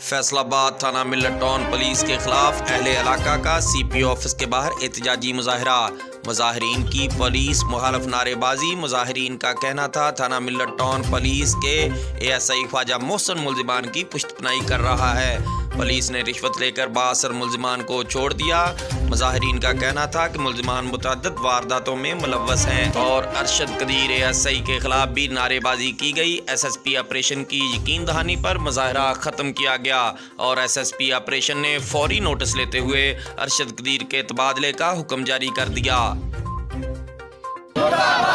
फैसलाबाद थाना मिल्लत town police के खिलाफ अहले इलाका का CPO ऑफिस के बाहर एहतजाजी मुजाहरा। मुजाहिरीन की पुलिस मुखालफ नारेबाजी। मुजाहिरीन का कहना था थाना मिल्लत टाउन पुलिस के ASI ख्वाजा मोहसिन मुल्जिमान की पुश्तपनाही कर रहा है। पुलिस ने रिश्वत लेकर बासर मुल्जिमान को छोड़ दिया। मुजाहिरीन का कहना था कि मुल्जिमान मुतअद्दिद वारदातों में मुलव्वस हैं और अरशद कदीर ASI के खिलाफ भी नारेबाजी की गई। SSP ऑपरेशन की यकीन दहानी पर मुजाहरा ख़त्म किया गया और SSP ऑपरेशन ने फौरी नोटिस लेते हुए अरशद कदीर के तबादले का हुक्म जारी कर दिया। मुर्दाबाद